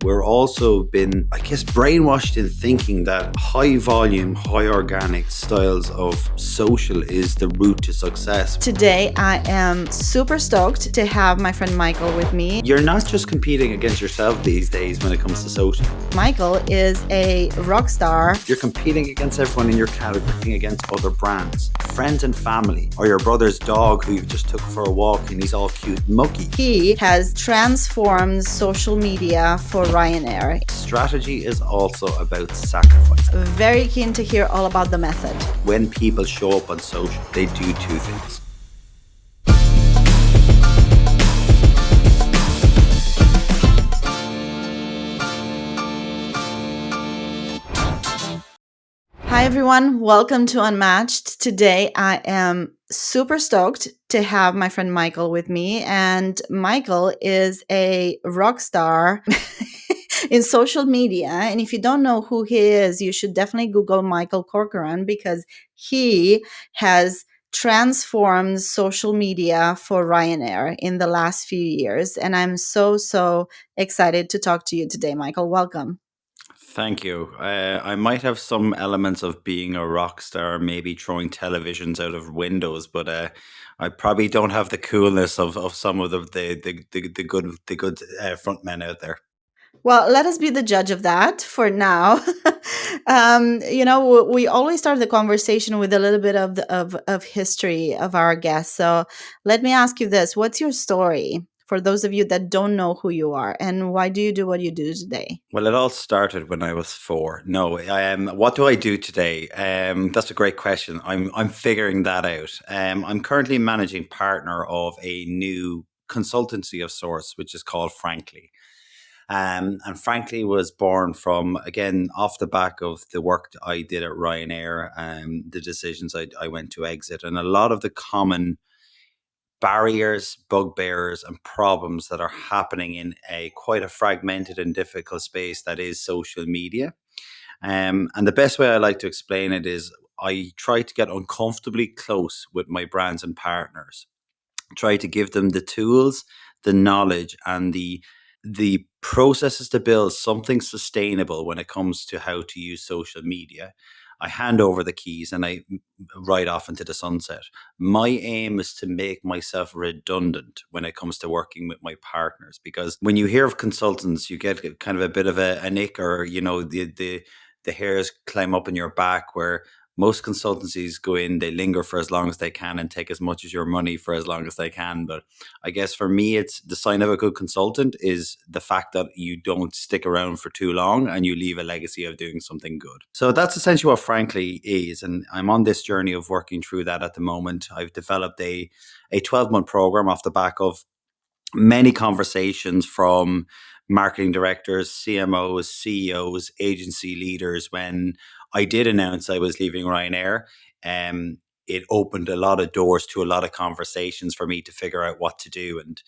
we're also been, I guess, brainwashed in thinking that high volume, high organic styles of social is the route to success. Today, I am super stoked to have my friend Michael with me. You're not just competing against yourself these days when it comes to social. Michael is a rock star. You're competing against everyone in your category, against other brands, friends and family, or your brother's dog who you just took for a walk and he's all cute and mucky. He has transformed social media for Ryanair. Strategy is also about sacrifice. Very keen to hear all about the method. When people show up on social, they do two things. Hi everyone, welcome to Unmatched. Today I am super stoked to have my friend Michael with me, and Michael is a rock star in social media. And if you don't know who he is, you should definitely Google Michael Corcoran, because he has transformed social media for Ryanair in the last few years. And I'm so excited to talk to you today, Michael. Welcome. Thank you. I might have some elements of being a rock star, maybe throwing televisions out of windows, but I probably don't have the coolness of some of the good front men out there. Well, let us be the judge of that for now. We always start the conversation with a little bit of history of our guests. So let me ask you this. What's your story for those of you that don't know who you are, and why do you do what you do today? Well, it all started when I was 4. No, what do I do today? That's a great question. I'm figuring that out. I'm currently managing partner of a new consultancy of sorts, which is called Frankly. And Frankly was born from, again, off the back of the work that I did at Ryanair, the decisions I went to exit, and a lot of the common barriers, bugbears, and problems that are happening in quite a fragmented and difficult space that is social media. And the best way I like to explain it is I try to get uncomfortably close with my brands and partners, try to give them the tools, the knowledge, and the processes to build something sustainable when it comes to how to use social media. I hand over the keys and I ride off into the sunset. My aim is to make myself redundant when it comes to working with my partners, because when you hear of consultants, you get kind of a bit of an ick, or the hairs climb up in your back, where most consultancies go in, they linger for as long as they can and take as much as your money for as long as they can. But I guess for me, it's the sign of a good consultant is the fact that you don't stick around for too long and you leave a legacy of doing something good. So that's essentially what Frankly is. And I'm on this journey of working through that at the moment. I've developed a 12-month program off the back of many conversations from marketing directors, CMOs, CEOs, agency leaders. When I did announce I was leaving Ryanair, it opened a lot of doors to a lot of conversations for me to figure out what to do. And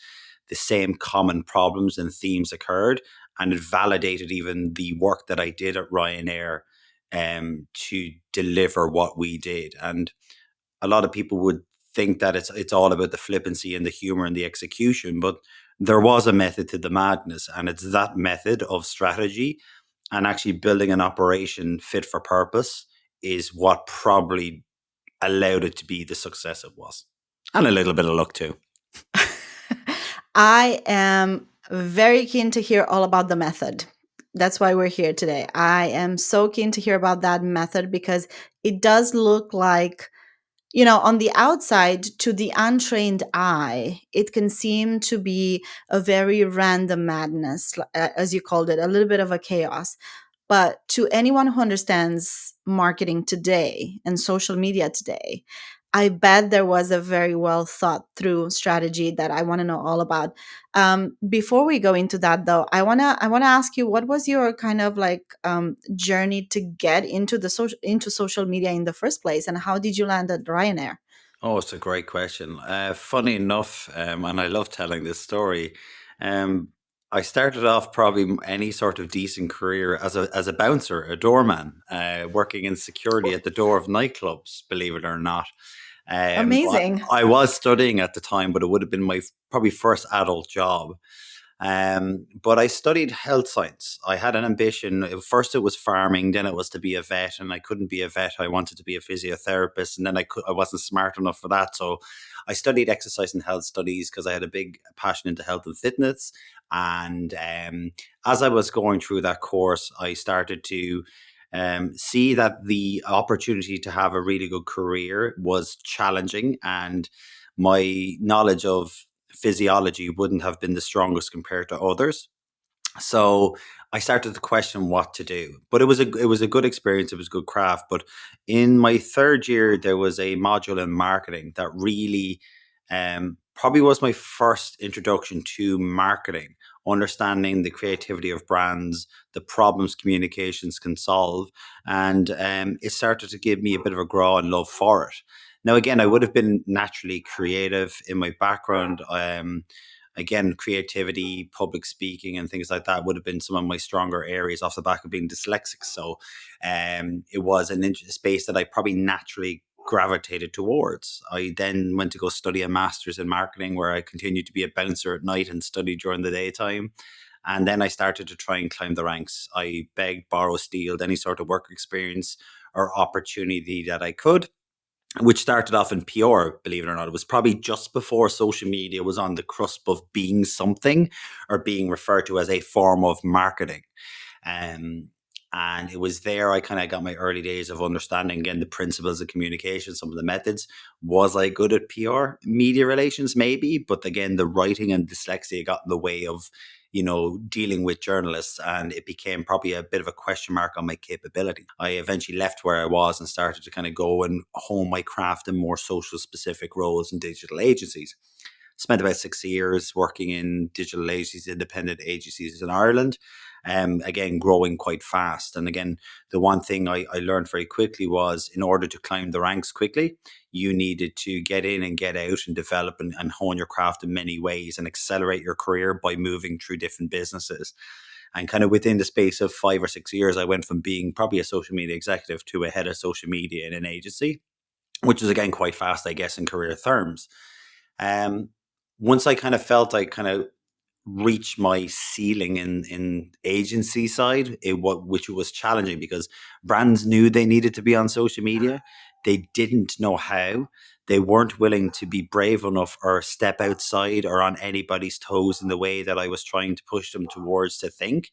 the same common problems and themes occurred. And it validated even the work that I did at Ryanair to deliver what we did. And a lot of people would think that it's all about the flippancy and the humor and the execution, but there was a method to the madness, and it's that method of strategy and actually building an operation fit for purpose is what probably allowed it to be the success it was, and a little bit of luck too. I am very keen to hear all about the method. That's why we're here today. I am so keen to hear about that method, because it does look like, on the outside, to the untrained eye, it can seem to be a very random madness, as you called it, a little bit of a chaos. But to anyone who understands marketing today and social media today, I bet there was a very well thought through strategy that I want to know all about. Before we go into that, though, I wanna ask you, what was your kind of like journey to get into social media in the first place, and how did you land at Ryanair? Oh, it's a great question. Funny enough, and I love telling this story. Um, I started off probably any sort of decent career as a bouncer, a doorman, working in security at the door of nightclubs. Believe it or not, Amazing. I was studying at the time, but it would have been my probably first adult job. But I studied health science. I had an ambition. First, it was farming. Then it was to be a vet, and I couldn't be a vet. I wanted to be a physiotherapist, and then I wasn't smart enough for that. So I studied exercise and health studies because I had a big passion into health and fitness. And as I was going through that course, I started to see that the opportunity to have a really good career was challenging, and my knowledge of physiology wouldn't have been the strongest compared to others. So I started to question what to do. But it was a good experience. It was good craft. But in my third year, there was a module in marketing that really probably was my first introduction to marketing, understanding the creativity of brands, the problems communications can solve, and it started to give me a bit of a grow and love for it. Now, again, I would have been naturally creative in my background. Again, creativity, public speaking, and things like that would have been some of my stronger areas off the back of being dyslexic. So it was an space that I probably naturally gravitated towards. I then went to go study a master's in marketing where I continued to be a bouncer at night and study during the daytime. And then I started to try and climb the ranks. I begged, borrowed, stealed any sort of work experience or opportunity that I could, which started off in PR, believe it or not. It was probably just before social media was on the cusp of being something or being referred to as a form of marketing. Um, and it was there I kind of got my early days of understanding again the principles of communication, some of the methods. Was I good at PR, media relations? Maybe, but again, the writing and dyslexia got in the way of dealing with journalists, and it became probably a bit of a question mark on my capability. I eventually left where I was and started to kind of go and hone my craft in more social specific roles in digital agencies. Spent about 6 years working in digital agencies, independent agencies in Ireland. Again, growing quite fast. And again, the one thing I learned very quickly was in order to climb the ranks quickly, you needed to get in and get out and develop and hone your craft in many ways and accelerate your career by moving through different businesses. And kind of within the space of 5 or 6 years, I went from being probably a social media executive to a head of social media in an agency, which is again quite fast, I guess, in career terms. Um, Once I kind of felt I kind of reached my ceiling in agency side, which was challenging because brands knew they needed to be on social media. They didn't know how. They weren't willing to be brave enough or step outside or on anybody's toes in the way that I was trying to push them towards to think.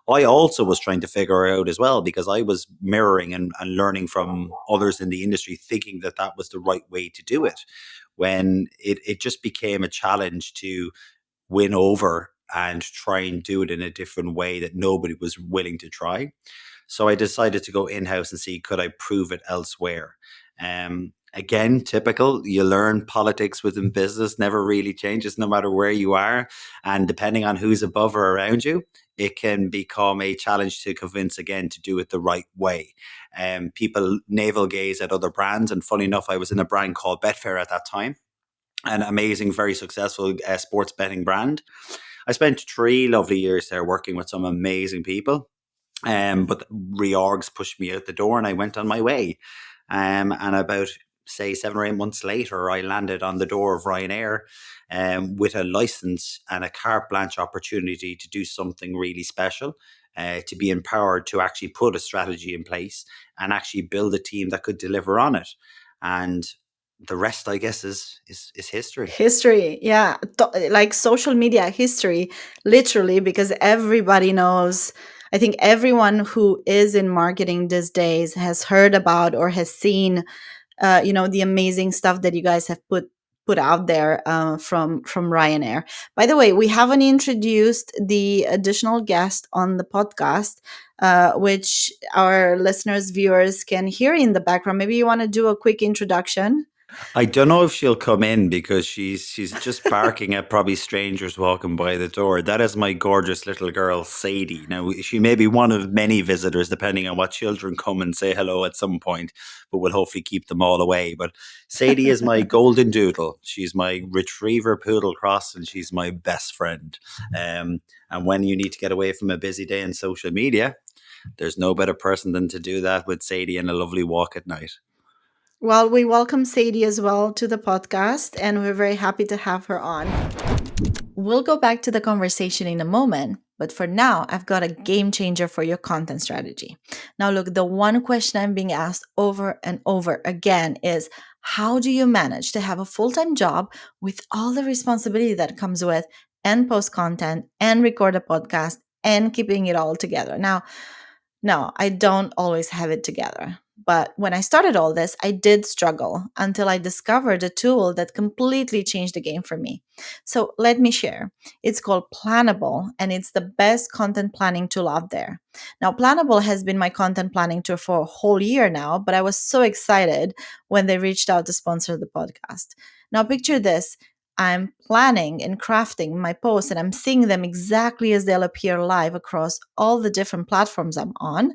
I also was trying to figure out as well because I was mirroring and learning from others in the industry, thinking that that was the right way to do it. When it just became a challenge to win over and try and do it in a different way that nobody was willing to try. So I decided to go in house and see could I prove it elsewhere. Again, typical. You learn politics within business never really changes, no matter where you are, and depending on who's above or around you, it can become a challenge to convince again to do it the right way. People navel gaze at other brands, and funny enough, I was in a brand called Betfair at that time, an amazing, very successful sports betting brand. I spent 3 lovely years there working with some amazing people. But reorgs pushed me out the door and I went on my way. And about, say, 7 or 8 months later, I landed on the door of Ryanair with a license and a carte blanche opportunity to do something really special, to be empowered to actually put a strategy in place and actually build a team that could deliver on it. And the rest, I guess, is history. History, yeah, like social media history, literally, because everybody knows. I think everyone who is in marketing these days has heard about or has seen, the amazing stuff that you guys have put out there from Ryanair. By the way, we haven't introduced the additional guest on the podcast, which our listeners, viewers can hear in the background. Maybe you want to do a quick introduction. I don't know if she'll come in because she's just barking at probably strangers walking by the door. That is my gorgeous little girl, Sadie. Now she may be one of many visitors, depending on what children come and say hello at some point, but we'll hopefully keep them all away. But Sadie is my golden doodle. She's my retriever poodle cross, and she's my best friend. And when you need to get away from a busy day in social media, there's no better person than to do that with Sadie and a lovely walk at night. Well, we welcome Sadie as well to the podcast, and we're very happy to have her on. we'll go back to the conversation in a moment. But for now, I've got a game changer for your content strategy. Now, look, the one question I'm being asked over and over again is, how do you manage to have a full time job with all the responsibility that comes with, and post content and record a podcast and keeping it all together? Now, no, I don't always have it together. But when I started all this, I did struggle until I discovered a tool that completely changed the game for me. So let me share. It's called Plannable, and it's the best content planning tool out there. Now, Plannable has been my content planning tool for a whole year now, but I was so excited when they reached out to sponsor the podcast. Now, picture this. I'm planning and crafting my posts and I'm seeing them exactly as they'll appear live across all the different platforms I'm on,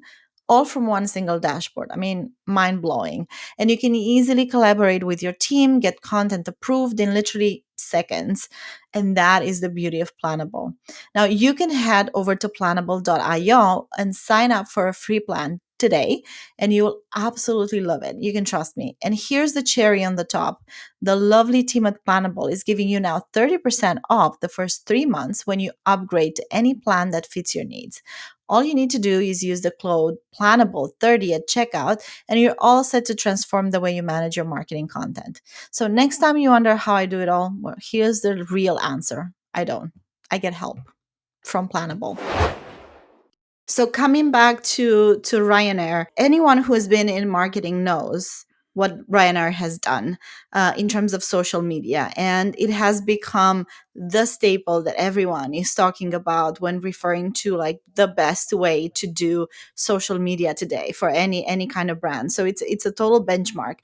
all from one single dashboard. I mean, mind blowing. And you can easily collaborate with your team, get content approved in literally seconds. And that is the beauty of Plannable. Now, you can head over to plannable.io and sign up for a free plan today, and you will absolutely love it. You can trust me. And here's the cherry on the top. The lovely team at Plannable is giving you now 30% off the first 3 months when you upgrade to any plan that fits your needs. All you need to do is use the code Plannable30 at checkout, and you're all set to transform the way you manage your marketing content. So, next time you wonder how I do it all, well, here's the real answer. I don't. I get help from Plannable. So coming back to Ryanair, anyone who has been in marketing knows what Ryanair has done in terms of social media, and it has become the staple that everyone is talking about when referring to like the best way to do social media today for any kind of brand. So it's a total benchmark.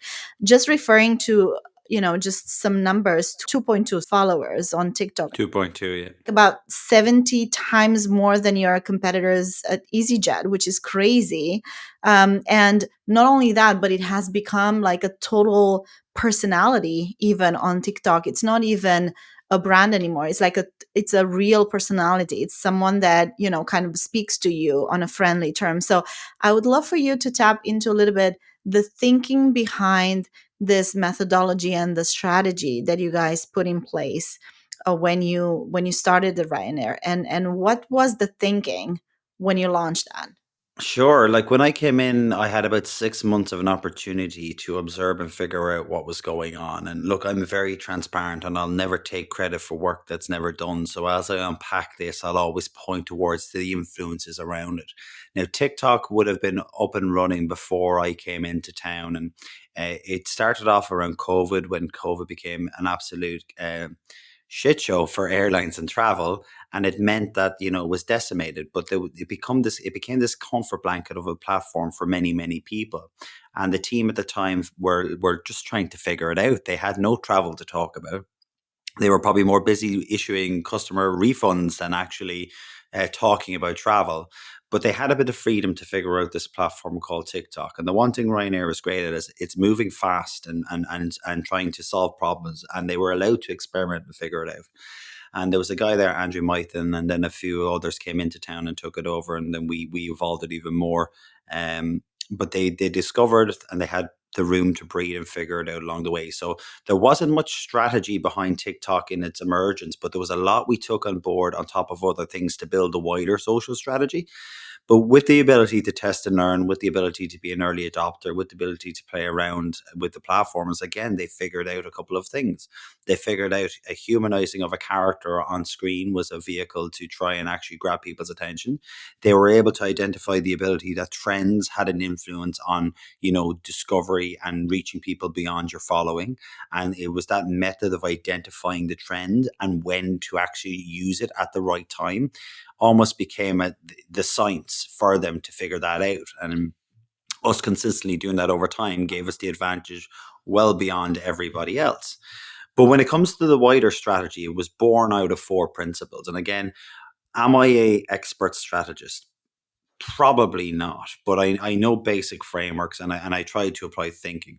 Just referring to just some numbers: 2.2 followers on TikTok, 2.2, yeah. about 70 times more than your competitors at EasyJet, which is crazy. And not only that, but it has become like a total personality even on TikTok. It's not even a brand anymore. It's a real personality. It's someone that, kind of speaks to you on a friendly term. So I would love for you to tap into a little bit the thinking behind this methodology and the strategy that you guys put in place when you started the Ryanair, and what was the thinking when you launched that? Sure. Like when I came in, I had about 6 months of an opportunity to observe and figure out what was going on. And look, I'm very transparent and I'll never take credit for work that's never done. So as I unpack this, I'll always point towards the influences around it. Now, TikTok would have been up and running before I came into town. And it started off around COVID when COVID became an absolute shit show for airlines and travel, and it meant that it was decimated. But it became this comfort blanket of a platform for many people, and the team at the time were just trying to figure it out. They had no travel to talk about. They were probably more busy issuing customer refunds than actually talking about travel. But they had a bit of freedom to figure out this platform called TikTok. And the one thing Ryanair is great at is it's moving fast and trying to solve problems. And they were allowed to experiment and figure it out. And there was a guy there, Andrew Mythen, and then a few others came into town and took it over. And then we evolved it even more. But they discovered and they had the room to breathe and figure it out along the way. So there wasn't much strategy behind TikTok in its emergence, but there was a lot we took on board on top of other things to build a wider social strategy. But with the ability to test and learn, with the ability to be an early adopter, with the ability to play around with the platforms, again, they figured out a couple of things. They figured out a humanizing of a character on screen was a vehicle to try and actually grab people's attention. They were able to identify the ability that trends had an influence on, discovery and reaching people beyond your following. And it was that method of identifying the trend and when to actually use it at the right time almost became the science for them to figure that out. And us consistently doing that over time gave us the advantage well beyond everybody else. But when it comes to the wider strategy, it was born out of four principles. And again, am I a expert strategist? Probably not, but I know basic frameworks, and I try to apply thinking.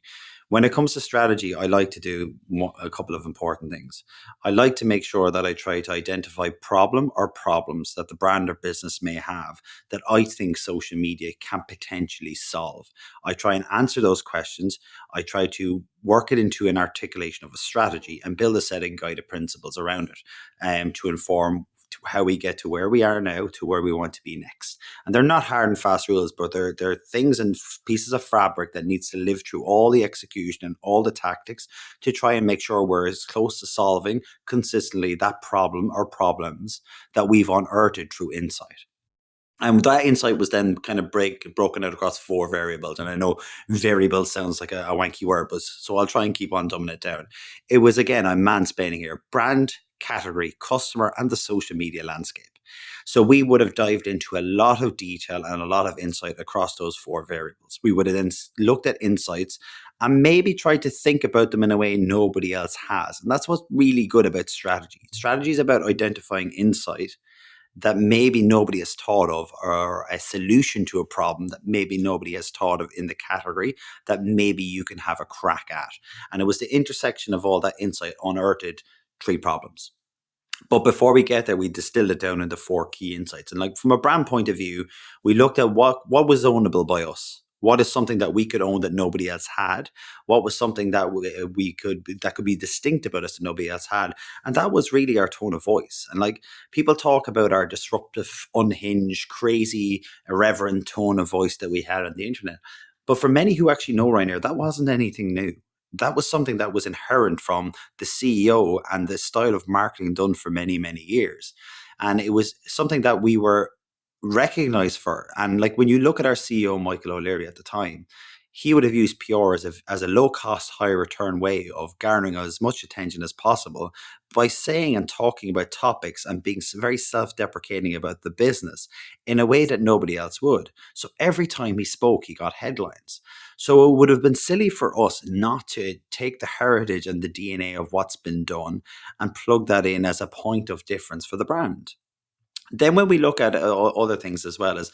When it comes to strategy, I like to do a couple of important things. I like to make sure that I try to identify problem or problems that the brand or business may have that I think social media can potentially solve. I try and answer those questions. I try to work it into an articulation of a strategy and build a set of guided principles around it, to inform how we get to where we are now to where we want to be next. And they're not hard and fast rules, but they're things and pieces of fabric that needs to live through all the execution and all the tactics to try and make sure we're as close to solving consistently that problem or problems that we've unearthed through insight. And that insight was then kind of broken out across four variables. And I know variable sounds like a wanky word, but so I'll try and keep on dumbing it down. It was, again, I'm mansplaining here: brand, category, customer, and the social media landscape. So we would have dived into a lot of detail and a lot of insight across those four variables. We would have then looked at insights and maybe tried to think about them in a way nobody else has. And that's what's really good about strategy. Strategy is about identifying insight that maybe nobody has thought of, or a solution to a problem that maybe nobody has thought of in the category that maybe you can have a crack at. And it was the intersection of all that insight unearthed three problems. But before we get there, we distilled it down into four key insights. And like from a brand point of view, we looked at what was ownable by us. What is something that we could own that nobody else had? What was something that we could that could be distinct about us that nobody else had? And that was really our tone of voice. And like, people talk about our disruptive, unhinged, crazy, irreverent tone of voice that we had on the internet. But for many who actually know Ryanair, that wasn't anything new. That was something that was inherent from the CEO and the style of marketing done for many, many years. And it was something that we were recognized for. And like, when you look at our CEO, Michael O'Leary, at the time, he would have used PR as a low cost, high return way of garnering as much attention as possible by saying and talking about topics and being very self deprecating about the business in a way that nobody else would. So every time he spoke, he got headlines. So it would have been silly for us not to take the heritage and the DNA of what's been done and plug that in as a point of difference for the brand. Then, when we look at other things as well, as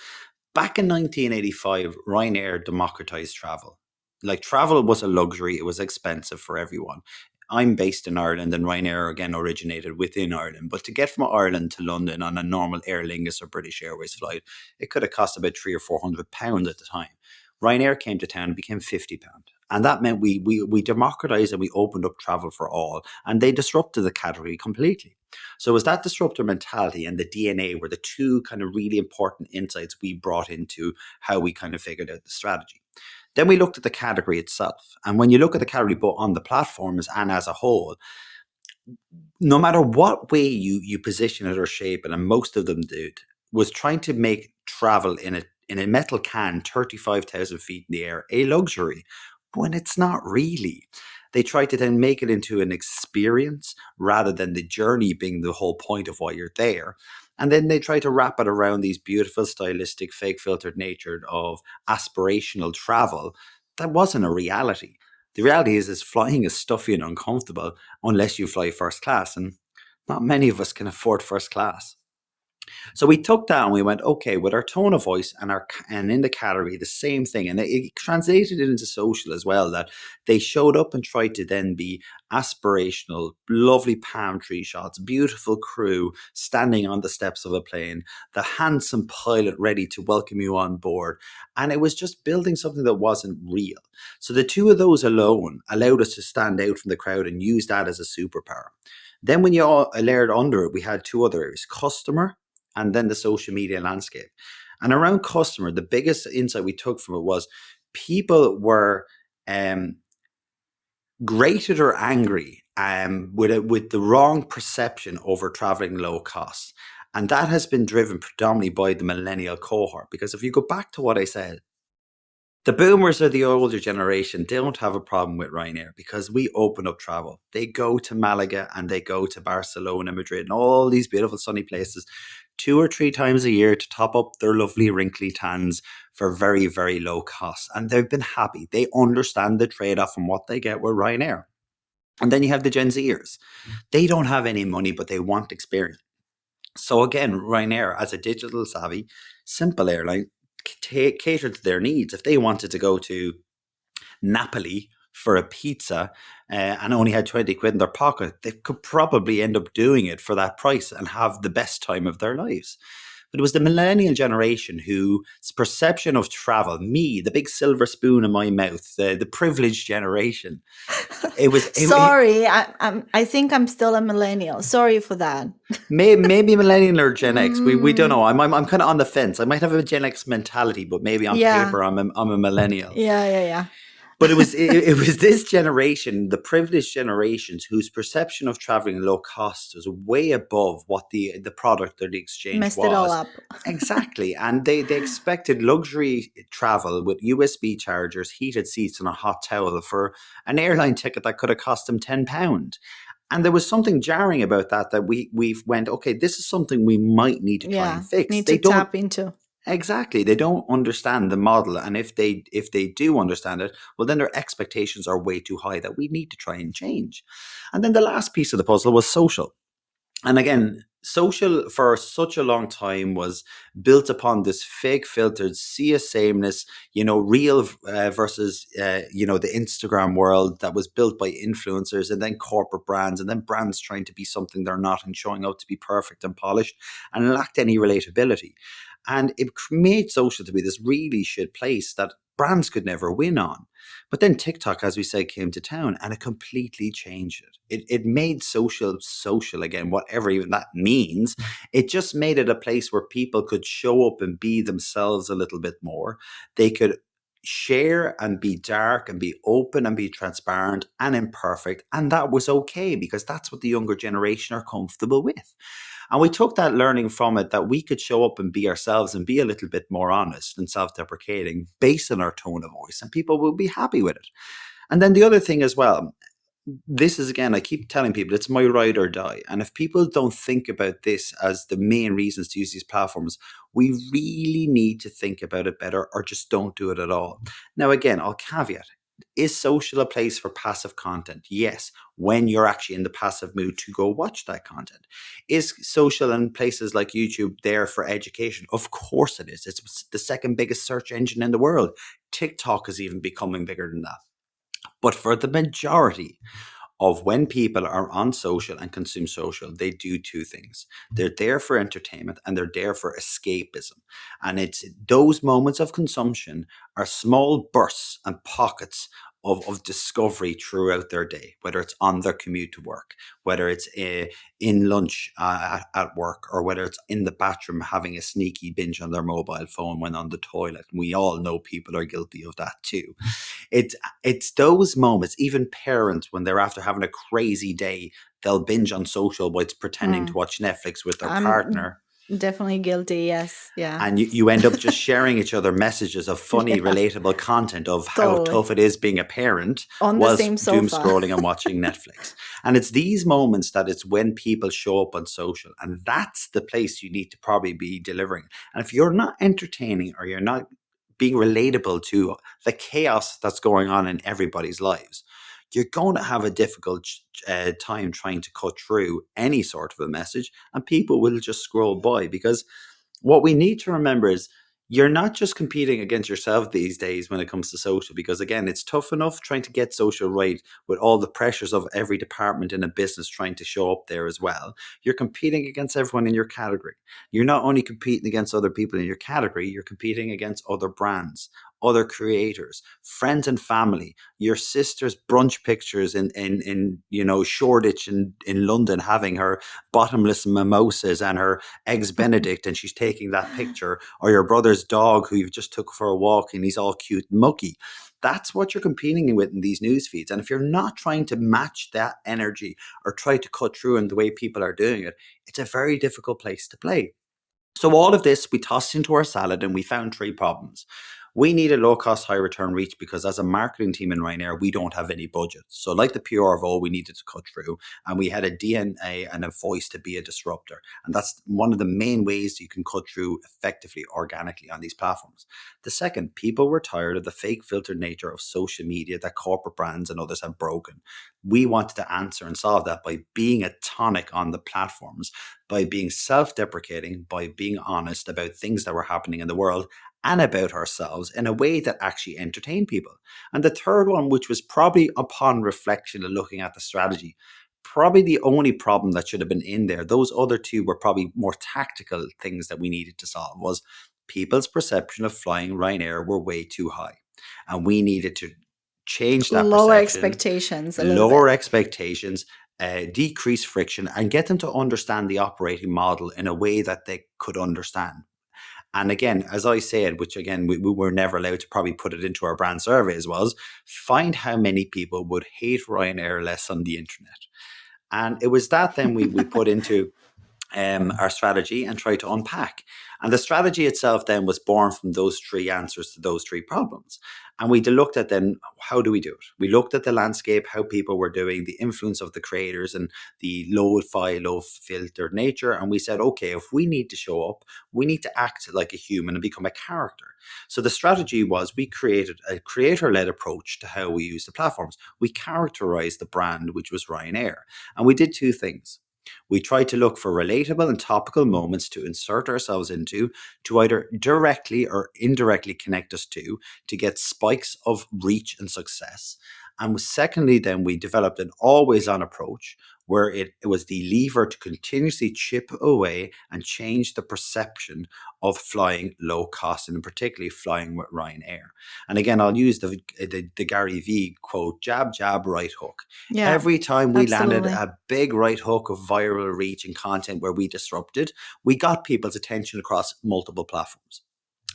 back in 1985, Ryanair democratized travel. Like, travel was a luxury, it was expensive for everyone. I'm based in Ireland, and Ryanair again originated within Ireland. But to get from Ireland to London on a normal Aer Lingus or British Airways flight, it could have cost about £300 or £400 at the time. Ryanair came to town and became £50. And that meant we democratized and we opened up travel for all. And they disrupted the category completely. So it was that disruptor mentality and the DNA were the two kind of really important insights we brought into how we kind of figured out the strategy. Then we looked at the category itself. And when you look at the category both on the platforms and as a whole, no matter what way you position it or shape it, and most of them did, was trying to make travel in a metal can 35,000 feet in the air a luxury when it's not really. They try to then make it into an experience rather than the journey being the whole point of why you're there. And then they try to wrap it around these beautiful, stylistic, fake filtered nature of aspirational travel that wasn't a reality. The reality is flying is stuffy and uncomfortable unless you fly first class. And not many of us can afford first class. So we took that and we went, okay, with our tone of voice and and in the category, the same thing. And it translated it into social as well, that they showed up and tried to then be aspirational, lovely palm tree shots, beautiful crew standing on the steps of a plane, the handsome pilot ready to welcome you on board. And it was just building something that wasn't real. So the two of those alone allowed us to stand out from the crowd and use that as a superpower. Then when you all layered under it, we had two other areas: customer and then the social media landscape. And around customer, the biggest insight we took from it was people were um, grated or angry with the wrong perception over traveling low cost. And that has been driven predominantly by the millennial cohort. Because if you go back to what I said, the boomers are the older generation. They don't have a problem with Ryanair because we open up travel. They go to Malaga and they go to Barcelona, Madrid, and all these beautiful sunny places 2 or 3 times a year to top up their lovely wrinkly tans for very, very low cost. And they've been happy. They understand the trade off and what they get with Ryanair. And then you have the Gen Zers. They don't have any money, but they want experience. So again, Ryanair, as a digital savvy, simple airline, catered to their needs. If they wanted to go to Napoli for a pizza and only had 20 quid in their pocket, they could probably end up doing it for that price and have the best time of their lives. But it was the millennial generation whose perception of travel, me, the big silver spoon in my mouth, the privileged generation, it was Sorry, I think I'm still a millennial. Sorry for that. maybe millennial or Gen X. We don't Mm, know. I'm kind of on the fence. I might have a Gen X mentality, but maybe on yeah, paper I'm a millennial. yeah. But it was this generation, the privileged generations, whose perception of traveling low cost was way above what the product or the exchange Messed it all was. up. Exactly. And they expected luxury travel with USB chargers, heated seats, and a hot towel for an airline ticket that could have cost them £10. And there was something jarring about that we went, okay, this is something we might need to try and Yeah, fix. need They to don't tap into. Exactly. They don't understand the model. And if they do understand it, well then their expectations are way too high that we need to try and change. And then the last piece of the puzzle was social. And again, social for such a long time was built upon this fake filtered sea of sameness, real versus the Instagram world that was built by influencers and then corporate brands and then brands trying to be something they're not and showing out to be perfect and polished and lacked any relatability. And it made social to be this really shit place that brands could never win on. But then TikTok, as we said, came to town and it completely changed it. It made social again, whatever even that means. It just made it a place where people could show up and be themselves a little bit more. They could share and be dark and be open and be transparent and imperfect. And that was okay because that's what the younger generation are comfortable with. And we took that learning from it that we could show up and be ourselves and be a little bit more honest and self deprecating based on our tone of voice, and people will be happy with it. And then the other thing as well, this is again, I keep telling people it's my ride or die. And if people don't think about this as the main reasons to use these platforms, we really need to think about it better or just don't do it at all. Now, again, I'll caveat, is social a place for passive content? Yes, when you're actually in the passive mood to go watch that content. Is social and places like YouTube there for education? Of course it is. It's the second biggest search engine in the world. TikTok is even becoming bigger than that. But for the majority of when people are on social and consume social, they do two things. They're there for entertainment and they're there for escapism. And it's those moments of consumption are small bursts and pockets of discovery throughout their day, whether it's on their commute to work, whether it's in lunch at work, or whether it's in the bathroom having a sneaky binge on their mobile phone when on the toilet. We all know people are guilty of that too. It's those moments, even parents, when they're after having a crazy day, they'll binge on social while it's pretending to Mm, watch Netflix with their I'm partner. definitely guilty. Yes. Yeah. And you end up just sharing each other messages of funny, Yeah. relatable content of how Totally. tough it is being a parent On the same whilst doom sofa. scrolling and watching Netflix. And it's these moments that it's when people show up on social. And that's the place you need to probably be delivering. And if you're not entertaining or you're not being relatable to the chaos that's going on in everybody's lives, you're going to have a difficult time trying to cut through any sort of a message, and people will just scroll by because what we need to remember is you're not just competing against yourself these days when it comes to social, because again, it's tough enough trying to get social right with all the pressures of every department in a business trying to show up there as well. You're competing against everyone in your category. You're not only competing against other people in your category, you're competing against other brands, other creators, friends and family, your sister's brunch pictures in Shoreditch in London having her bottomless mimosas and her eggs Benedict, and she's taking that picture, or your brother's dog who you've just took for a walk and he's all cute and mucky. That's what you're competing with in these news feeds. And if you're not trying to match that energy or try to cut through in the way people are doing it, it's a very difficult place to play. So all of this we tossed into our salad and we found three problems. We need a low cost, high return reach because as a marketing team in Ryanair, we don't have any budget. So like the PR of all, we needed to cut through and we had a DNA and a voice to be a disruptor. And that's one of the main ways you can cut through effectively, organically on these platforms. The second, people were tired of the fake filtered nature of social media that corporate brands and others have broken. We wanted to answer and solve that by being a tonic on the platforms by being self deprecating, by being honest about things that were happening in the world and about ourselves in a way that actually entertained people. And the third one, which was probably upon reflection and looking at the strategy, probably the only problem that should have been in there, those other two were probably more tactical things that we needed to solve, was people's perception of flying Ryanair were way too high. And we needed to change that Lower perception, expectations a little bit. lower expectations, decrease friction, and get them to understand the operating model in a way that they could understand. And again, as I said, which again, we were never allowed to probably put it into our brand surveys, was find how many people would hate Ryanair less on the internet. And it was that then we put into our strategy and try to unpack. And the strategy itself then was born from those three answers to those three problems. And we looked at then, how do we do it? We looked at the landscape, how people were doing, the influence of the creators and the low-fi, low-filtered nature. And we said, okay, if we need to show up, we need to act like a human and become a character. So the strategy was we created a creator-led approach to how we use the platforms. We characterized the brand, which was Ryanair. And we did two things. We try to look for relatable and topical moments to insert ourselves into, to either directly or indirectly connect us to get spikes of reach and success. And secondly, then we developed an always on approach where it was the lever to continuously chip away and change the perception of flying low cost and particularly flying with Ryanair. And again, I'll use the Gary Vee quote, jab, jab, right hook. Yeah, Every time we landed absolutely. a big right hook of viral reach and content where we disrupted, we got people's attention across multiple platforms.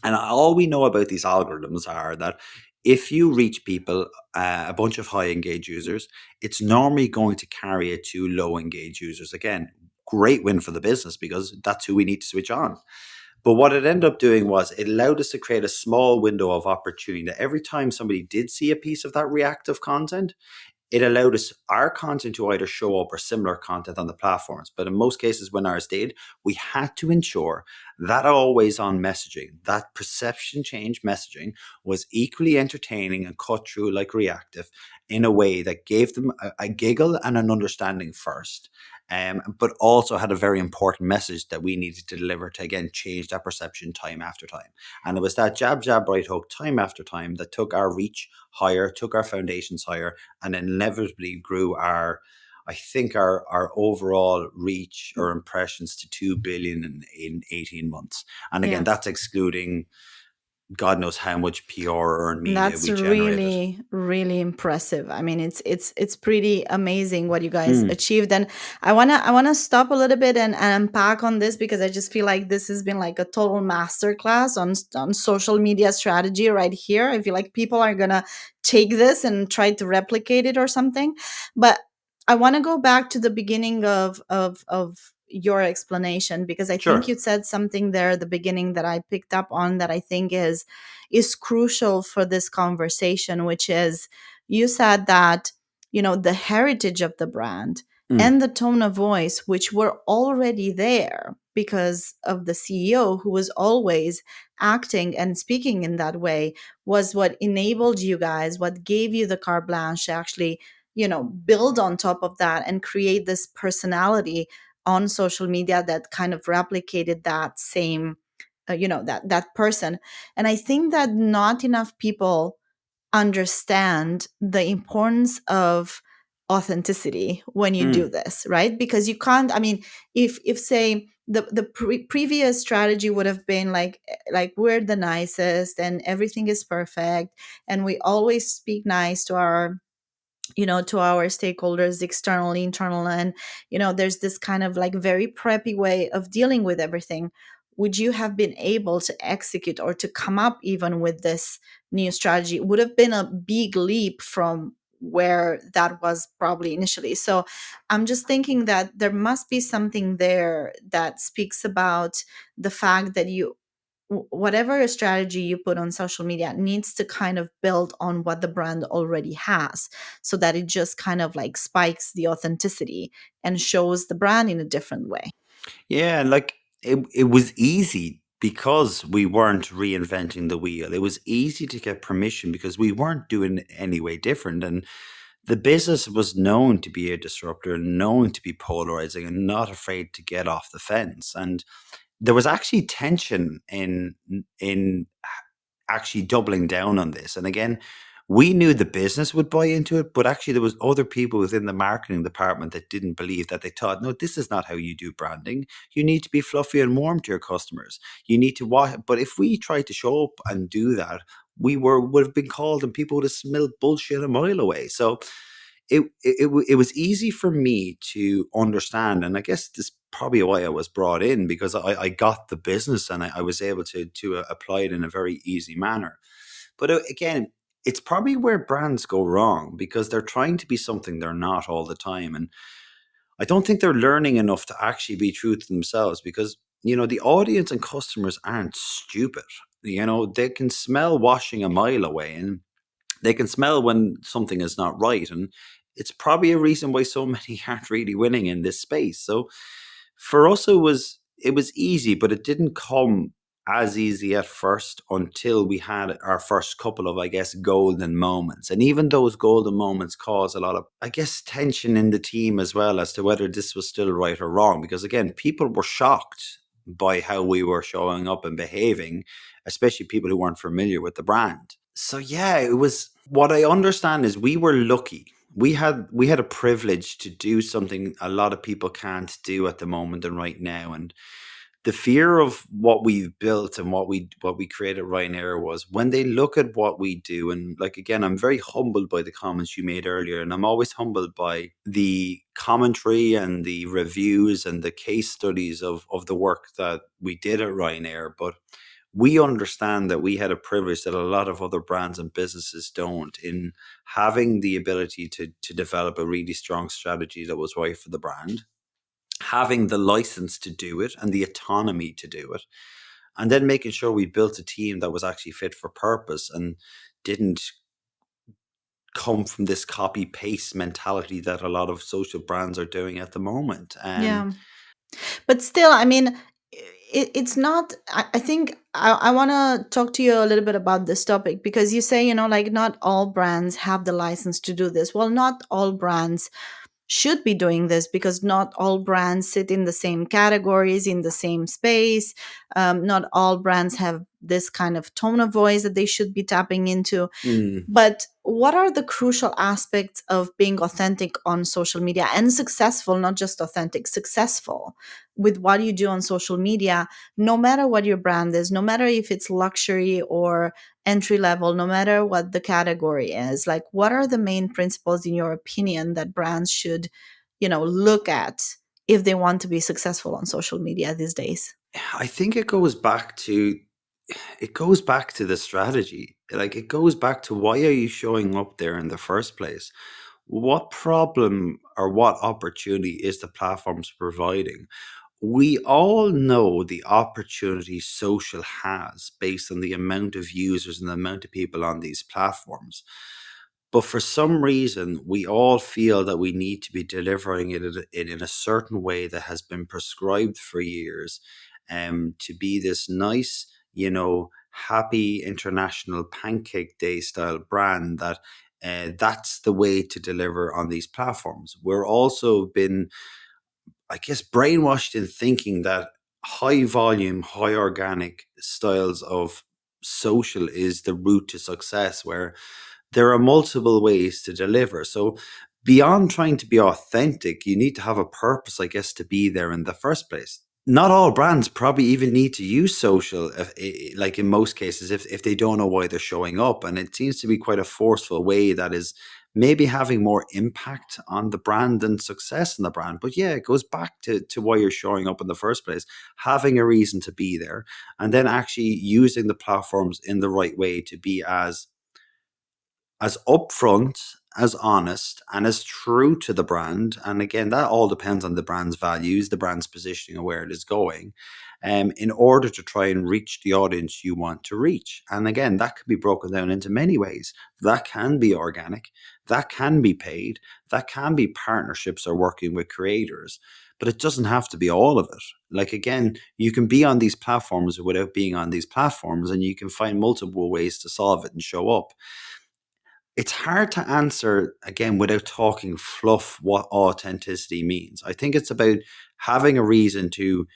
And all we know about these algorithms are that if you reach people, a bunch of high engaged users, it's normally going to carry it to low engaged users. Again, great win for the business because that's who we need to switch on. But what it ended up doing was it allowed us to create a small window of opportunity that every time somebody did see a piece of that reactive content, it allowed us our content to either show up or similar content on the platforms. But in most cases, when ours did, we had to ensure that always on messaging, that perception change messaging was equally entertaining and cut through like reactive in a way that gave them a giggle and an understanding first. But also had a very important message that we needed to deliver to again change that perception time after time. And it was that jab, jab, right hook time after time that took our reach higher, took our foundations higher, and inevitably grew I think our overall reach or impressions to 2 billion in 18 months. And again, Yeah. that's excluding God knows how much PR or earned media That's we generated. really, really impressive. I mean, it's pretty amazing what you guys Mm, achieved. And I wanna stop a little bit and unpack on this because I just feel like this has been like a total masterclass on social media strategy right here. I feel like people are gonna take this and try to replicate it or something. But I want to go back to the beginning of your explanation because I think sure. you said something there at the beginning that I picked up on that I think is crucial for this conversation, which is you said that, the heritage of the brand Mm, and the tone of voice, which were already there because of the CEO who was always acting and speaking in that way, was what enabled you guys, what gave you the carte blanche to actually, build on top of that and create this personality on social media that kind of replicated that same that person. And I think that not enough people understand the importance of authenticity when you do mm, this, right? Because you can't, I mean, if say the previous strategy would have been like we're the nicest and everything is perfect and we always speak nice to our to our stakeholders, externally, internal, and there's this kind of like very preppy way of dealing with everything. Would you have been able to execute or to come up even with this new strategy? It would have been a big leap from where that was probably initially. So I'm just thinking that there must be something there that speaks about the fact that whatever strategy you put on social media needs to kind of build on what the brand already has, so that it just kind of like spikes the authenticity and shows the brand in a different way. yeah, and like it was easy because we weren't reinventing the wheel. It was easy to get permission because we weren't doing it any way different. And the business was known to be a disruptor, known to be polarizing, and not afraid to get off the fence. And there was actually tension in actually doubling down on this. And again, we knew the business would buy into it, but actually there was other people within the marketing department that didn't believe that. They thought, no, this is not how you do branding. You need to be fluffy and warm to your customers. You need to watch. But if we tried to show up and do that, would have been called and people would have smelled bullshit a mile away. So it was easy for me to understand, and I guess this is probably why I was brought in, because I got the business and I was able to apply it in a very easy manner. But again, it's probably where brands go wrong because they're trying to be something they're not all the time, and I don't think they're learning enough to actually be true to themselves because the audience and customers aren't stupid. They can smell washing a mile away, and they can smell when something is not right. And it's probably a reason why so many aren't really winning in this space. So for us, it was easy, but it didn't come as easy at first until we had our first couple of, I guess, golden moments. And even those golden moments caused a lot of, I guess, tension in the team as well as to whether this was still right or wrong. Because again, people were shocked by how we were showing up and behaving, especially people who weren't familiar with the brand. So yeah, it was, what I understand is we were lucky. We had a privilege to do something a lot of people can't do at the moment and right now. And the fear of what we've built and what we created at Ryanair was when they look at what we do. And like, again, I'm very humbled by the comments you made earlier, and I'm always humbled by the commentary and the reviews and the case studies of the work that we did at Ryanair. But we understand that we had a privilege that a lot of other brands and businesses don't, in having the ability to develop a really strong strategy that was right for the brand, having the license to do it and the autonomy to do it, and then making sure we built a team that was actually fit for purpose and didn't come from this copy paste mentality that a lot of social brands are doing at the moment. Yeah. But still, I mean, it's not, I think I want to talk to you a little bit about this topic because you say, like not all brands have the license to do this. Well, not all brands should be doing this because not all brands sit in the same categories, in the same space. Not all brands have this kind of tone of voice that they should be tapping into. Mm, But what are the crucial aspects of being authentic on social media and successful, not just authentic, successful with what you do on social media, no matter what your brand is, no matter if it's luxury or entry level, no matter what the category is? Like, what are the main principles, in your opinion, that brands should, look at if they want to be successful on social media these days? I think it goes back to the strategy. Like, it goes back to, why are you showing up there in the first place? What problem or what opportunity is the platforms providing? We all know the opportunity social has based on the amount of users and the amount of people on these platforms. But for some reason, we all feel that we need to be delivering it in a certain way that has been prescribed for years, to be this nice, happy international pancake day style brand that that's the way to deliver on these platforms. We're also been, I guess, brainwashed in thinking that high volume, high organic styles of social is the route to success, where there are multiple ways to deliver. So beyond trying to be authentic, you need to have a purpose, I guess, to be there in the first place. Not all brands probably even need to use social, like in most cases, if they don't know why they're showing up. And it seems to be quite a forceful way that is maybe having more impact on the brand and success in the brand. But yeah, it goes back to why you're showing up in the first place, having a reason to be there, and then actually using the platforms in the right way to be as upfront, as honest, and as true to the brand. And again, that all depends on the brand's values, the brand's positioning, and where it is going, in order to try and reach the audience you want to reach. And again, that can be broken down into many ways. That can be organic, that can be paid, that can be partnerships or working with creators. But it doesn't have to be all of it. Like, again, you can be on these platforms without being on these platforms, and you can find multiple ways to solve it and show up. it's hard to answer again without talking fluff what authenticity means. I think it's about having a reason to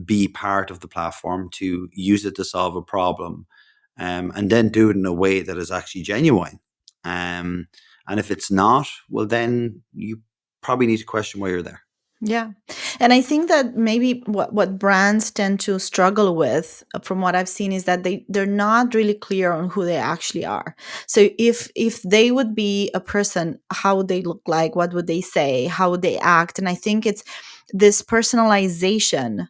be part of the platform, to use it to solve a problem, and then do it in a way that is actually genuine. Um, and if it's not, well, then you probably need to question why you're there. Yeah. And I think that maybe what brands tend to struggle with, from what I've seen, is that they're not really clear on who they actually are. So if they would be a person, how would they look like? What would they say? How would they act? And I think it's this personalization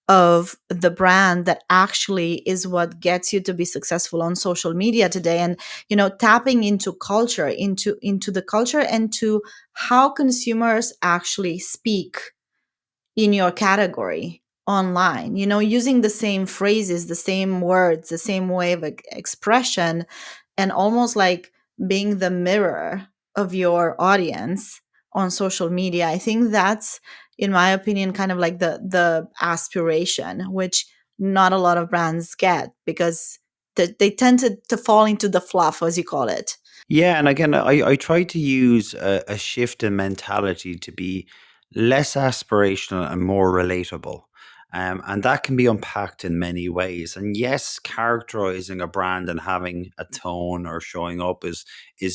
of the brand that actually is what gets you to be successful on social media today. And tapping into culture, into the culture, and to how consumers actually speak in your category online, using the same phrases, the same words, the same way of expression, and almost like being the mirror of your audience on social media. I think that's, in my opinion, kind of like the aspiration, which not a lot of brands get, because they tend to fall into the fluff, as you call it. Yeah, and again, I try to use a shift in mentality to be less aspirational and more relatable. And that can be unpacked in many ways. And yes, characterizing a brand and having a tone or showing up is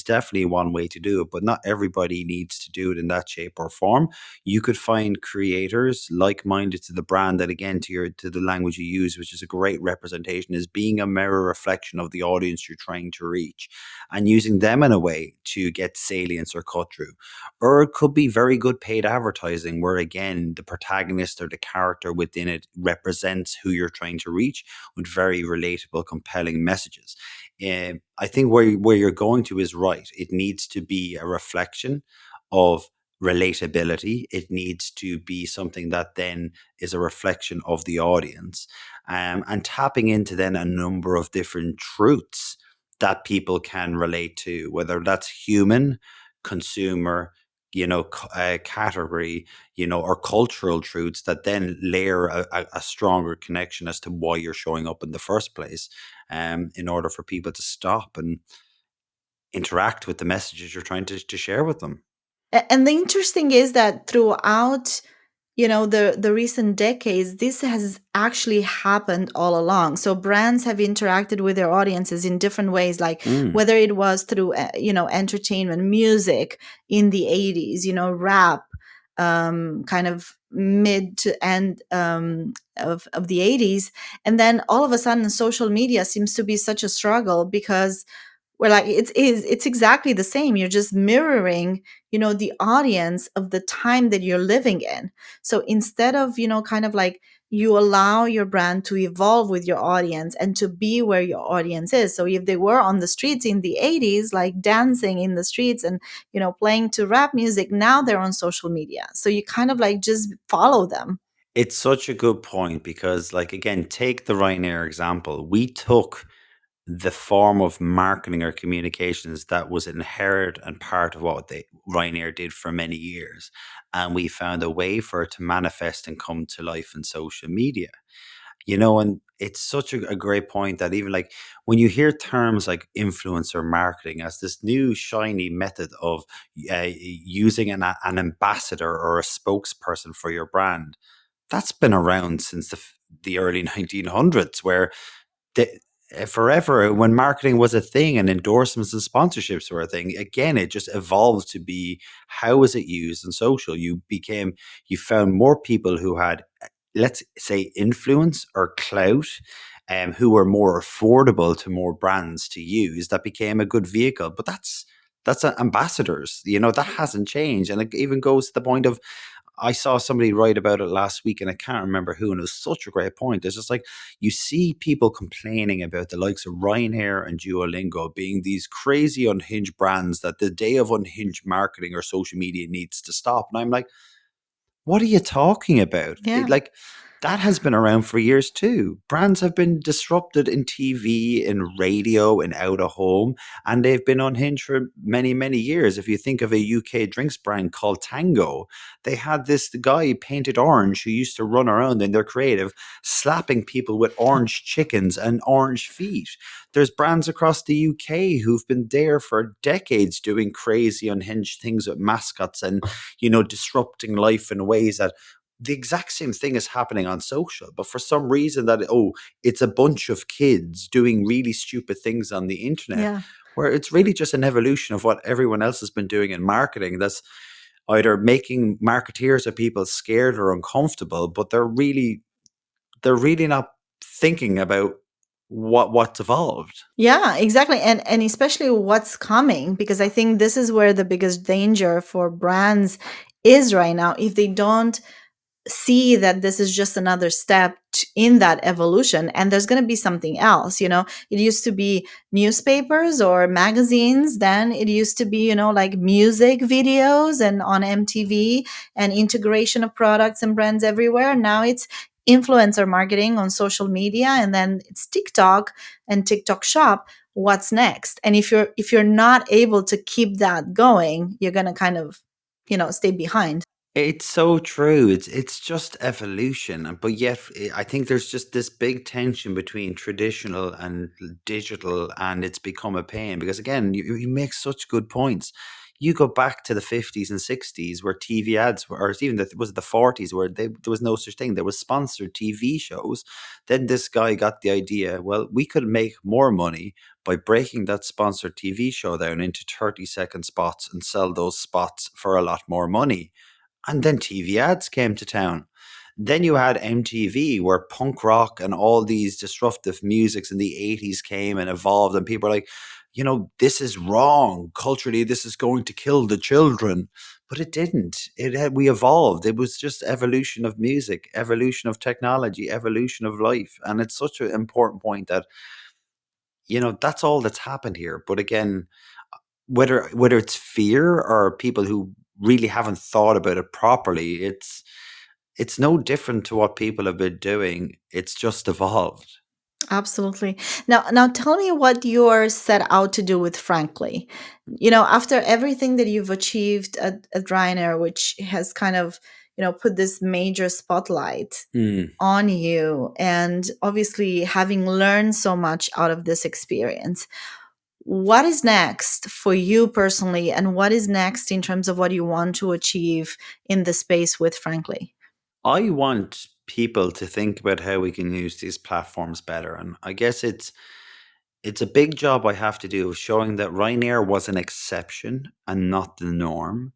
definitely one way to do it, but not everybody needs to do it in that shape or form. You could find creators like-minded to the brand that, again, to the language you use, which is a great representation, is being a mirror reflection of the audience you're trying to reach and using them in a way to get salience or cut through. Or it could be very good paid advertising where, again, the protagonist or the character within it represents who you're trying to reach with very relatable, compelling messages. I think where you're going to is right. It needs to be a reflection of relatability. It needs to be something that then is a reflection of the audience, and tapping into then a number of different truths that people can relate to, whether that's human, consumer, category, or cultural truths that then layer a stronger connection as to why you're showing up in the first place, in order for people to stop and interact with the messages you're trying to share with them. And the interesting is that throughout, the recent decades, this has actually happened all along. So brands have interacted with their audiences in different ways, like Mm. whether it was through entertainment, music in the 80s, rap, kind of mid to end, of the 80s. And then all of a sudden social media seems to be such a struggle, because we're like, it's exactly the same. You're just mirroring, the audience of the time that you're living in. So instead of, kind of like, you allow your brand to evolve with your audience and to be where your audience is. So if they were on the streets in the 80s, like dancing in the streets and, playing to rap music, now they're on social media. So you kind of like just follow them. It's such a good point because, like, again, take the Ryanair example. We took the form of marketing or communications that was inherent and part of what Ryanair did for many years. And we found a way for it to manifest and come to life in social media. And it's such a great point that even like when you hear terms like influencer marketing as this new shiny method of using an ambassador or a spokesperson for your brand, that's been around since the early 1900s, where the, forever when marketing was a thing and endorsements and sponsorships were a thing. Again, it just evolved to be how was it used in social. You found more people who had, let's say, influence or clout, who were more affordable to more brands to use, that became a good vehicle. But that's ambassadors, that hasn't changed. And it even goes to the point of, I saw somebody write about it last week and I can't remember who, and it was such a great point. It's just like you see people complaining about the likes of Ryanair and Duolingo being these crazy unhinged brands that the day of unhinged marketing or social media needs to stop. And I'm like, what are you talking about? Yeah. That has been around for years too. Brands have been disrupted in TV, in radio, in out of home, and they've been unhinged for many, many years. If you think of a UK drinks brand called Tango, they had this guy painted orange who used to run around in their creative, slapping people with orange chickens and orange feet. There's brands across the UK who've been there for decades doing crazy, unhinged things with mascots and, disrupting life in ways that the exact same thing is happening on social, but for some reason it's a bunch of kids doing really stupid things on the internet, Yeah. where it's really just an evolution of what everyone else has been doing in marketing, that's either making marketeers or people scared or uncomfortable, but they're really not thinking about what's evolved. Yeah, exactly. And especially what's coming, because I think this is where the biggest danger for brands is right now. If they don't see that this is just another step in that evolution, and there's going to be something else. It used to be newspapers or magazines, then it used to be, like music videos and on MTV, and integration of products and brands everywhere. Now it's influencer marketing on social media, and then it's TikTok and TikTok shop. What's next? And if you're not able to keep that going, you're going to kind of, stay behind. It's so true. It's just evolution, but yet I think there's just this big tension between traditional and digital, and it's become a pain because again, you make such good points. You go back to the 50s and 60s where TV ads were, or even was it the 40s where there was no such thing. There was sponsored TV shows. Then this guy got the idea, well, we could make more money by breaking that sponsored TV show down into 30-second spots and sell those spots for a lot more money, and then TV ads came to town. Then you had MTV, where punk rock and all these disruptive musics in the 80s came and evolved, and people are like, this is wrong. Culturally, this is going to kill the children. But it didn't. We evolved. It was just evolution of music, evolution of technology, evolution of life. And it's such an important point that, that's all that's happened here. But again, whether it's fear or people who really haven't thought about it properly, it's no different to what people have been doing. It's just evolved. Absolutely. Now tell me what you're set out to do with Frankly. After everything that you've achieved at Ryanair, which has kind of, put this major spotlight Mm. on you, and obviously having learned so much out of this experience, what is next for you personally, and what is next in terms of what you want to achieve in the space with Frankly? I want people to think about how we can use these platforms better, and I guess it's a big job I have to do of showing that Ryanair was an exception and not the norm.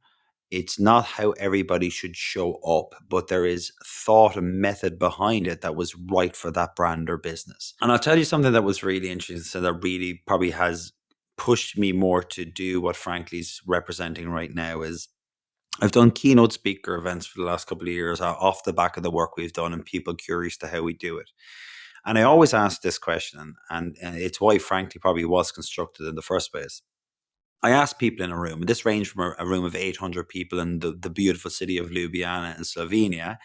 It's not how everybody should show up, but there is thought and method behind it that was right for that brand or business. And I'll tell you something that was really interesting that really probably has pushed me more to do what Frankly's representing right now is I've done keynote speaker events for the last couple of years off the back of the work we've done and people curious to how we do it. And I always ask this question, and it's why Frankly probably was constructed in the first place. I asked people in a room, and this ranged from a room of 800 people in the beautiful city of Ljubljana in Slovenia,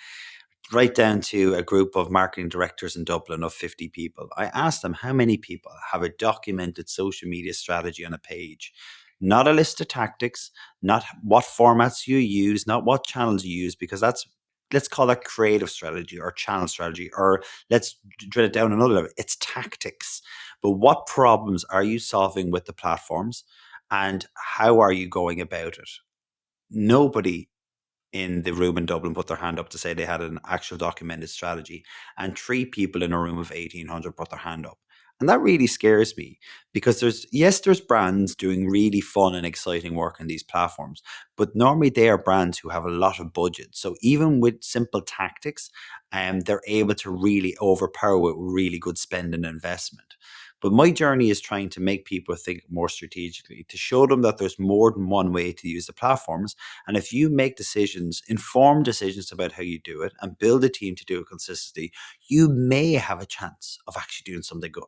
right down to a group of marketing directors in Dublin of 50 people. I asked them how many people have a documented social media strategy on a page, not a list of tactics, not what formats you use, not what channels you use, because let's call that creative strategy or channel strategy, or let's drill it down another level. It's tactics. But what problems are you solving with the platforms and how are you going about it? Nobody in the room in Dublin put their hand up to say they had an actual documented strategy, and three people in a room of 1,800 put their hand up. And that really scares me because there's brands doing really fun and exciting work on these platforms, but normally they are brands who have a lot of budget. So even with simple tactics, they're able to really overpower with really good spend and investment. But my journey is trying to make people think more strategically, to show them that there's more than one way to use the platforms, and if you make decisions, informed decisions about how you do it, and build a team to do it consistently, you may have a chance of actually doing something good.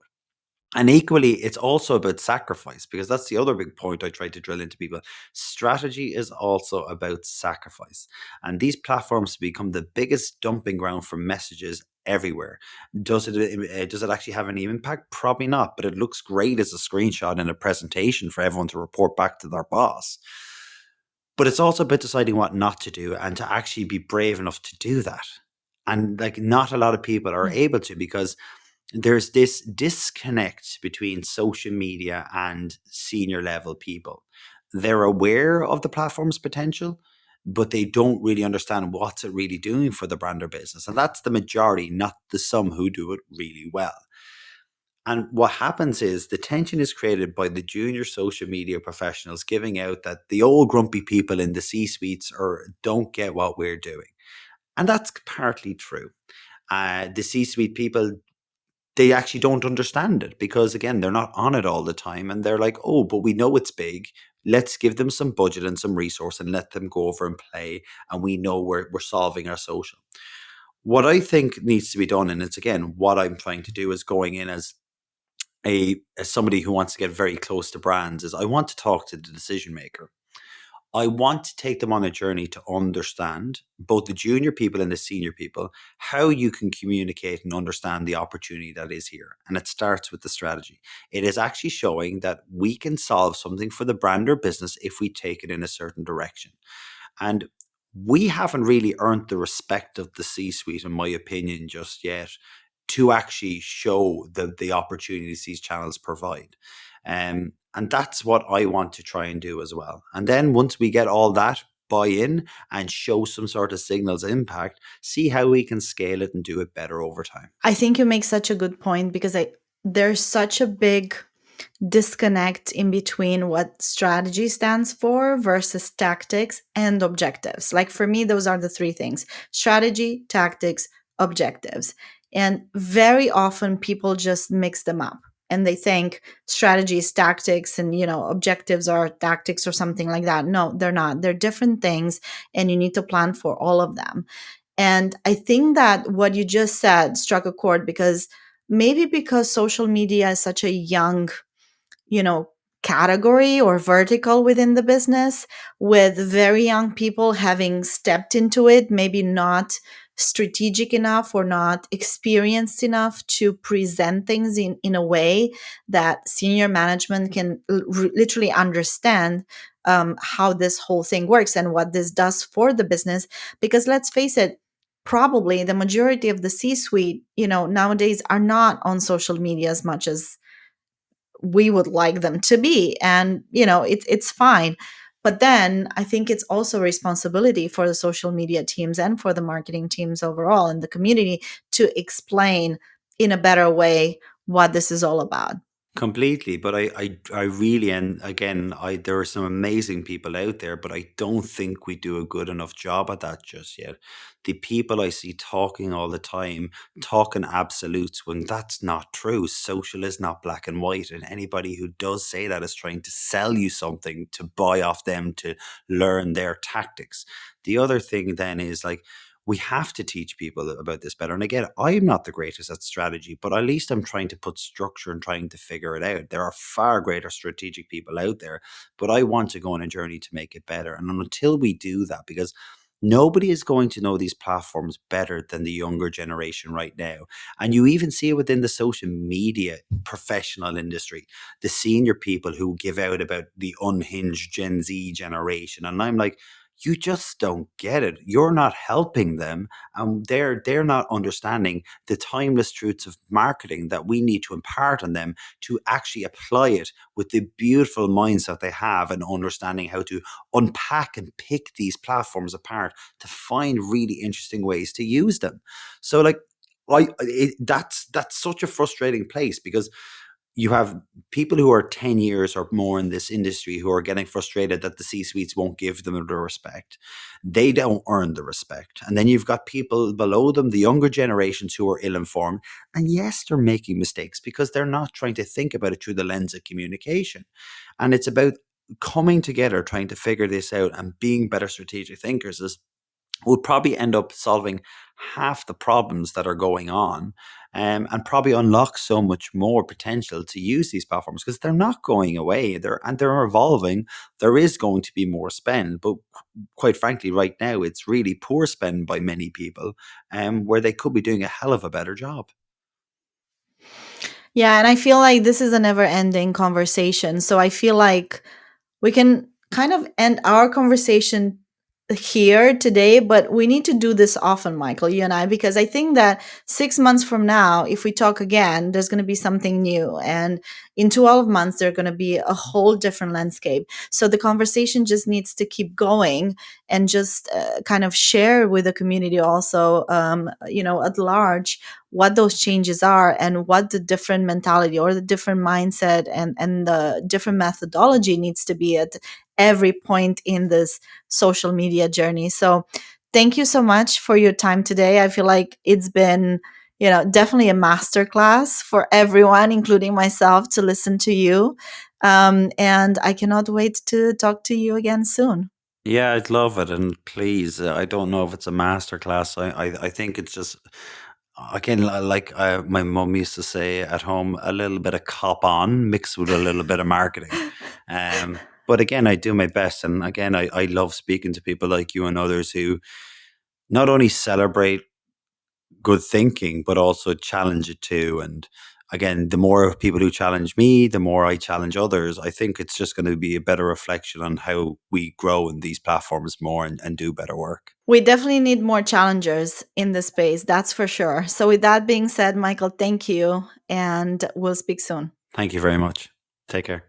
And equally, it's also about sacrifice, because that's the other big point I try to drill into people. Strategy is also about sacrifice. And these platforms become the biggest dumping ground for messages everywhere. Does it actually have any impact? Probably not, but it looks great as a screenshot in a presentation for everyone to report back to their boss. But it's also about deciding what not to do and to actually be brave enough to do that. And like, not a lot of people are able to, because there's this disconnect between social media and senior level people. They're aware of the platform's potential, but they don't really understand what's it really doing for the brand or business. And that's the majority, not the some who do it really well. And what happens is the tension is created by the junior social media professionals giving out that the old grumpy people in the C suites or don't get what we're doing. And that's partly true. The C suite people, they actually don't understand it, because again, they're not on it all the time, and they're like, oh, but we know it's big, let's give them some budget and some resource and let them go over and play, and we know we're solving our social. What I think needs to be done, and it's again what I'm trying to do, is going in as as somebody who wants to get very close to brands, is I want to talk to the decision maker. I want to take them on a journey to understand, both the junior people and the senior people, how you can communicate and understand the opportunity that is here. And it starts with the strategy. It is actually showing that we can solve something for the brand or business if we take it in a certain direction. And we haven't really earned the respect of the C suite, in my opinion, just yet, to actually show the opportunities these channels provide. And that's what I want to try and do as well. And then once we get all that buy in and show some sort of signals impact, see how we can scale it and do it better over time. I think you make such a good point because there's such a big disconnect in between what strategy stands for versus tactics and objectives. Like for me, those are the three things: strategy, tactics, objectives. And very often people just mix them up and they think strategy is tactics and objectives are tactics or something like that. No, they're not. They're different things and you need to plan for all of them. And I think that what you just said struck a chord because maybe because social media is such a young you know, category or vertical within the business, with very young people having stepped into it, maybe not strategic enough or not experienced enough to present things in a way that senior management can literally understand how this whole thing works and what this does for the business. Because let's face it, probably the majority of the C suite, nowadays are not on social media as much as we would like them to be, and it's fine. But then I think it's also a responsibility for the social media teams and for the marketing teams overall in the community to explain in a better way what this is all about. Completely, but I really, and again, there are some amazing people out there, but I don't think we do a good enough job at that just yet. The people I see talking all the time, talking absolutes, when that's not true. Social is not black and white, and anybody who does say that is trying to sell you something to buy off them to learn their tactics. The other thing then is like, we have to teach people about this better. And again, I'm not the greatest at strategy, but at least I'm trying to put structure and trying to figure it out. There are far greater strategic people out there, but I want to go on a journey to make it better. And until we do that, because nobody is going to know these platforms better than the younger generation right now. And you even see it within the social media professional industry, the senior people who give out about the unhinged Gen Z generation. And I'm like, you just don't get it. You're not helping them, and they're not understanding the timeless truths of marketing that we need to impart on them to actually apply it with the beautiful minds that they have, and understanding how to unpack and pick these platforms apart to find really interesting ways to use them. So like, that's such a frustrating place, because you have people who are 10 years or more in this industry who are getting frustrated that the C suites won't give them the respect. They don't earn the respect. And then you've got people below them, the younger generations, who are ill informed. And yes, they're making mistakes because they're not trying to think about it through the lens of communication. And it's about coming together, trying to figure this out and being better strategic thinkers. Is would probably end up solving half the problems that are going on, and probably unlock so much more potential to use these platforms because they're not going away. They're evolving. There is going to be more spend, but quite frankly, right now it's really poor spend by many people, where they could be doing a hell of a better job. Yeah, and I feel like this is a never ending conversation. So I feel like we can kind of end our conversation here today, but we need to do this often, Michael, you and I, because I think that 6 months from now, if we talk again, there's going to be something new. And in 12 months, there's going to be a whole different landscape. So the conversation just needs to keep going and just kind of share with the community also, at large, what those changes are and what the different mentality or the different mindset and the different methodology needs to be at every point in this social media journey. So thank you so much for your time today. I feel like it's been, definitely a masterclass for everyone, including myself, to listen to you. And I cannot wait to talk to you again soon. Yeah, I'd love it, and please, I don't know if it's a masterclass. I think it's just again, like my mum used to say at home, a little bit of cop on mixed with a little bit of marketing. But again, I do my best, and again, I love speaking to people like you and others who not only celebrate good thinking, but also challenge it too. And again, the more people who challenge me, the more I challenge others. I think it's just going to be a better reflection on how we grow in these platforms more and do better work. We definitely need more challengers in the space, that's for sure. So, with that being said, Michael, thank you, and we'll speak soon. Thank you very much. Take care.